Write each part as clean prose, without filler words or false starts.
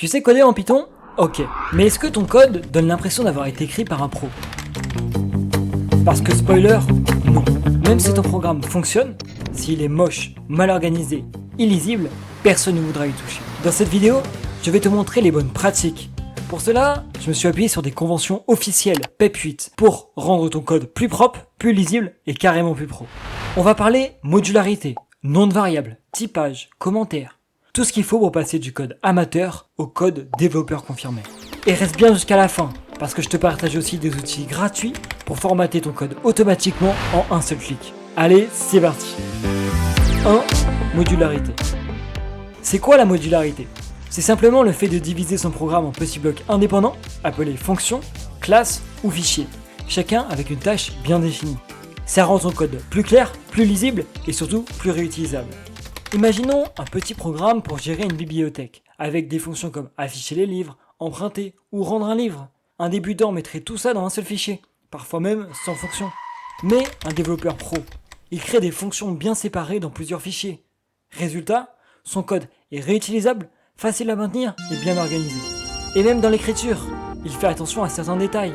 Tu sais coder en Python? Ok. Mais est-ce que ton code donne l'impression d'avoir été écrit par un pro? Parce que spoiler, non. Même si ton programme fonctionne, s'il est moche, mal organisé, illisible, personne ne voudra y toucher. Dans cette vidéo, je vais te montrer les bonnes pratiques. Pour cela, je me suis appuyé sur des conventions officielles PEP 8 pour rendre ton code plus propre, plus lisible et carrément plus pro. On va parler modularité, nom de variable, typage, commentaires. Tout ce qu'il faut pour passer du code amateur au code développeur confirmé. Et reste bien jusqu'à la fin, parce que je te partage aussi des outils gratuits pour formater ton code automatiquement en un seul clic. Allez, c'est parti. 1. Modularité. C'est quoi la modularité? C'est simplement le fait de diviser son programme en petits blocs indépendants, appelés fonctions, classes ou fichiers, chacun avec une tâche bien définie. Ça rend ton code plus clair, plus lisible et surtout plus réutilisable. Imaginons un petit programme pour gérer une bibliothèque, avec des fonctions comme afficher les livres, emprunter ou rendre un livre. Un débutant mettrait tout ça dans un seul fichier, parfois même sans fonction. Mais un développeur pro, il crée des fonctions bien séparées dans plusieurs fichiers. Résultat, son code est réutilisable, facile à maintenir et bien organisé. Et même dans l'écriture, il fait attention à certains détails.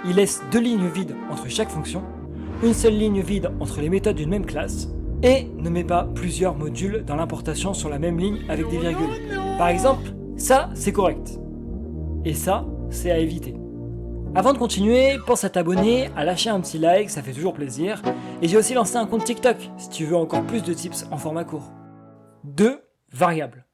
Il laisse 2 lignes vides entre chaque fonction, une seule ligne vide entre les méthodes d'une même classe, et ne met pas plusieurs modules dans l'importation sur la même ligne avec des virgules. Par exemple, ça c'est correct. Et ça, c'est à éviter. Avant de continuer, pense à t'abonner, à lâcher un petit like, ça fait toujours plaisir. Et j'ai aussi lancé un compte TikTok, si tu veux encore plus de tips en format court. 2. Variables.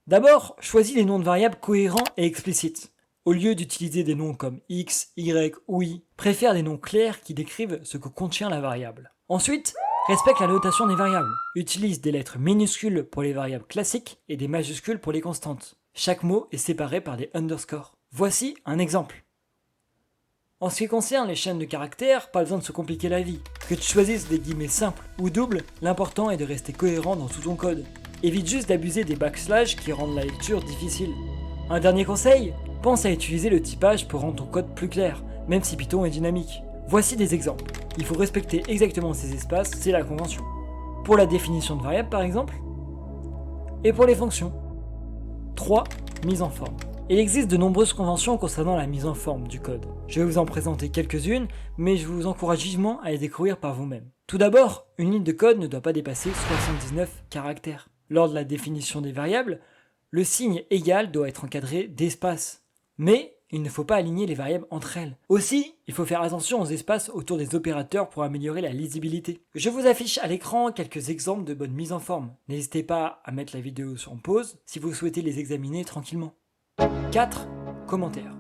D'abord, choisis des noms de variables cohérents et explicites. Au lieu d'utiliser des noms comme x, y ou i, préfère des noms clairs qui décrivent ce que contient la variable. Ensuite, respecte la notation des variables. Utilise des lettres minuscules pour les variables classiques et des majuscules pour les constantes. Chaque mot est séparé par des underscores. Voici un exemple. En ce qui concerne les chaînes de caractères, pas besoin de se compliquer la vie. Que tu choisisses des guillemets simples ou doubles, l'important est de rester cohérent dans tout ton code. Évite juste d'abuser des backslash qui rendent la lecture difficile. Un dernier conseil, pense à utiliser le typage pour rendre ton code plus clair, même si Python est dynamique. Voici des exemples. Il faut respecter exactement ces espaces, c'est la convention. Pour la définition de variable par exemple, et pour les fonctions. 3. Mise en forme. Il existe de nombreuses conventions concernant la mise en forme du code. Je vais vous en présenter quelques-unes, mais je vous encourage vivement à les découvrir par vous-même. Tout d'abord, une ligne de code ne doit pas dépasser 79 caractères. Lors de la définition des variables, le signe égal doit être encadré d'espaces. Mais il ne faut pas aligner les variables entre elles. Aussi, il faut faire attention aux espaces autour des opérateurs pour améliorer la lisibilité. Je vous affiche à l'écran quelques exemples de bonne mise en forme. N'hésitez pas à mettre la vidéo en pause si vous souhaitez les examiner tranquillement. 4. Commentaires.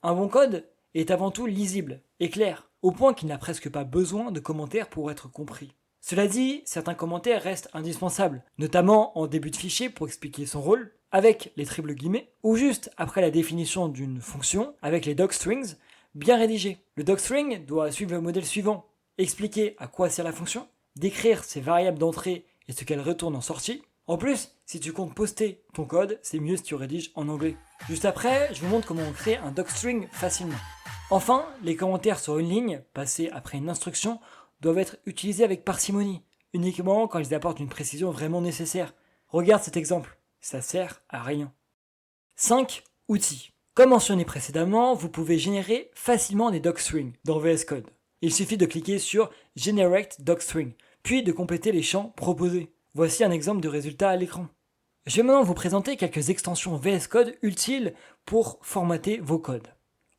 Un bon code est avant tout lisible et clair, au point qu'il n'a presque pas besoin de commentaires pour être compris. Cela dit, certains commentaires restent indispensables, notamment en début de fichier pour expliquer son rôle, avec les triple guillemets, ou juste après la définition d'une fonction, avec les docstrings, bien rédigés. Le docstring doit suivre le modèle suivant, expliquer à quoi sert la fonction, décrire ses variables d'entrée et ce qu'elles retournent en sortie. En plus, si tu comptes poster ton code, c'est mieux si tu rédiges en anglais. Juste après, je vous montre comment on crée un docstring facilement. Enfin, les commentaires sur une ligne, passés après une instruction, doivent être utilisés avec parcimonie, uniquement quand ils apportent une précision vraiment nécessaire. Regarde cet exemple, ça sert à rien. 5. Outils. Comme mentionné précédemment, vous pouvez générer facilement des docstrings dans VS Code. Il suffit de cliquer sur Generate Docstring, puis de compléter les champs proposés. Voici un exemple de résultat à l'écran. Je vais maintenant vous présenter quelques extensions VS Code utiles pour formater vos codes.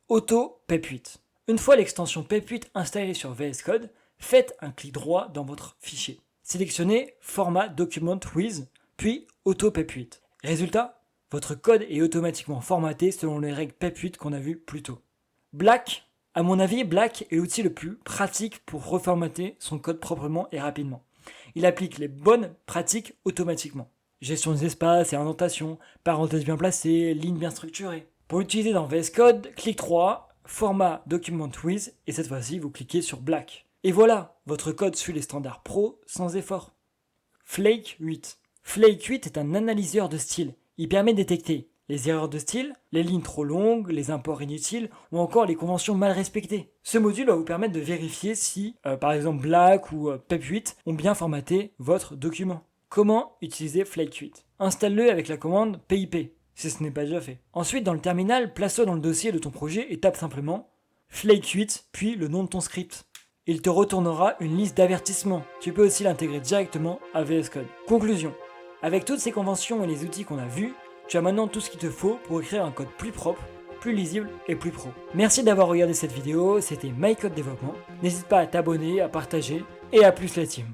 Auto PEP 8. Une fois l'extension PEP 8 installée sur VS Code, faites un clic droit dans votre fichier. Sélectionnez Format Document With, puis Auto PEP 8. Résultat, votre code est automatiquement formaté selon les règles PEP 8 qu'on a vues plus tôt. Black. À mon avis, Black est l'outil le plus pratique pour reformater son code proprement et rapidement. Il applique les bonnes pratiques automatiquement. Gestion des espaces et indentations, parenthèses bien placées, lignes bien structurées. Pour l'utiliser dans VS Code, clic 3, Format Document With, et cette fois-ci vous cliquez sur Black. Et voilà, votre code suit les standards pro sans effort. Flake 8. Flake 8 est un analyseur de style. Il permet de détecter les erreurs de style, les lignes trop longues, les imports inutiles ou encore les conventions mal respectées. Ce module va vous permettre de vérifier si, par exemple, Black ou PEP 8 ont bien formaté votre document. Comment utiliser Flake 8? Installe-le avec la commande pip. si ce n'est pas déjà fait. Ensuite, dans le terminal, place-toi dans le dossier de ton projet et tape simplement Flake 8, puis le nom de ton script. Il te retournera une liste d'avertissements. Tu peux aussi l'intégrer directement à VS Code. Conclusion. Avec toutes ces conventions et les outils qu'on a vus, tu as maintenant tout ce qu'il te faut pour écrire un code plus propre, plus lisible et plus pro. Merci d'avoir regardé cette vidéo, c'était MyCode Développement. N'hésite pas à t'abonner, à partager et à plus la team.